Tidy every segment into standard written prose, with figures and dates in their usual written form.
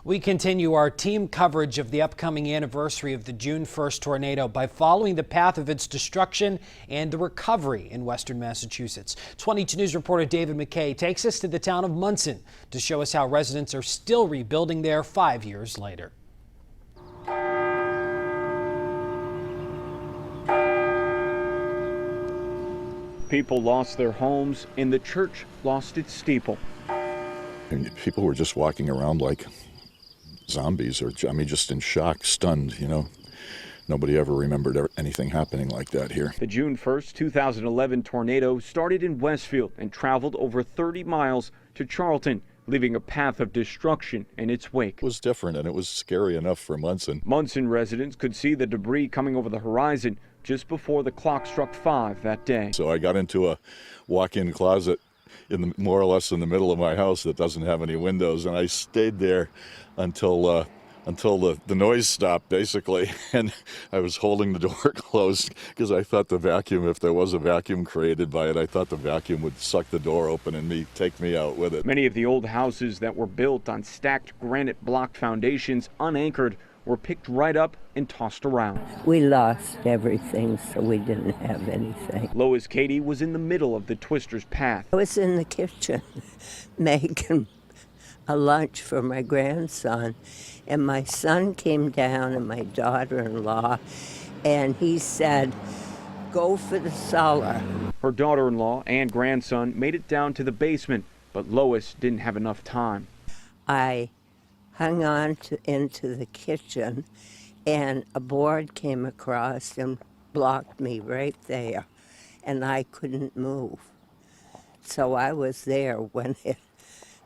We continue our team coverage of the upcoming anniversary of the June 1st tornado by following the path of its destruction and the recovery in western Massachusetts. 22 News reporter David McKay takes us to the town of Monson to show us how residents are still rebuilding there 5 years later. People lost their homes and the church lost its steeple. And people were just walking around like zombies, or just in shock, stunned, Nobody ever remembered anything happening like that here. The June 1st, 2011 tornado started in Westfield and traveled over 30 miles to Charlton, leaving a path of destruction in its wake. It was different, and it was scary enough for Monson. Monson residents could see the debris coming over the horizon just before the clock struck 5 that day. So I got into a walk-in closet more or less in the middle of my house that doesn't have any windows, and I stayed there until the noise stopped, basically, and I was holding the door closed because I thought the vacuum, if there was a vacuum created by it, I thought the vacuum would suck the door open and take me out with it. Many of the old houses that were built on stacked granite block foundations, unanchored, were picked right up and tossed around. We lost everything, so we didn't have anything. Lois Katie was in the middle of the twister's path. I was in the kitchen making a lunch for my grandson, and my son came down and my daughter-in-law, and he said, "Go for the cellar." Her daughter-in-law and grandson made it down to the basement, but Lois didn't have enough time. I hung on into the kitchen, and a board came across and blocked me right there, and I couldn't move. So I was there when it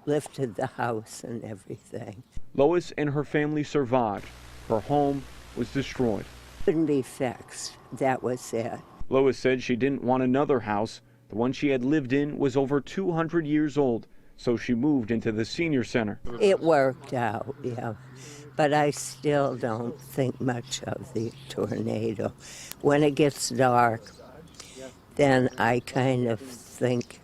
lifted the house and everything. Lois and her family survived. Her home was destroyed. Couldn't be fixed. That was it. Lois said she didn't want another house. The one she had lived in was over 200 years old, so she moved into the senior center. It worked out, yeah. But I still don't think much of the tornado. When it gets dark, then I kind of think,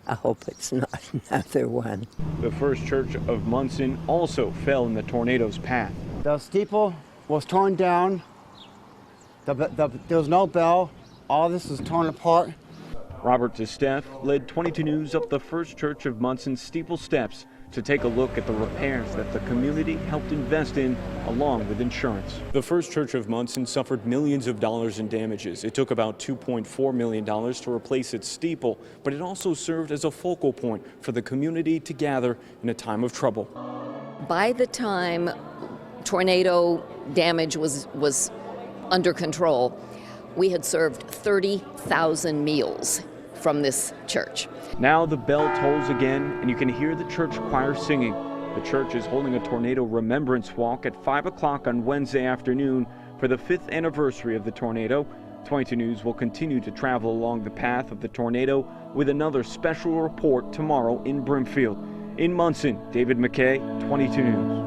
I hope it's not another one. The First Church of Monson also fell in the tornado's path. The steeple was torn down. There was no bell. All this was torn apart. Robert DeSteff led 22 News up the First Church of Monson's steeple steps to take a look at the repairs that the community helped invest in, along with insurance. The First Church of Monson suffered millions of dollars in damages. It took about $2.4 million to replace its steeple, but it also served as a focal point for the community to gather in a time of trouble. By the time tornado damage was under control, we had served 30,000 meals from this church. Now the bell tolls again, and you can hear the church choir singing. The church is holding a tornado remembrance walk at 5 o'clock on Wednesday afternoon for the 5th anniversary of the tornado. 22 News will continue to travel along the path of the tornado with another special report tomorrow in Brimfield. In Monson, David McKay, 22 News.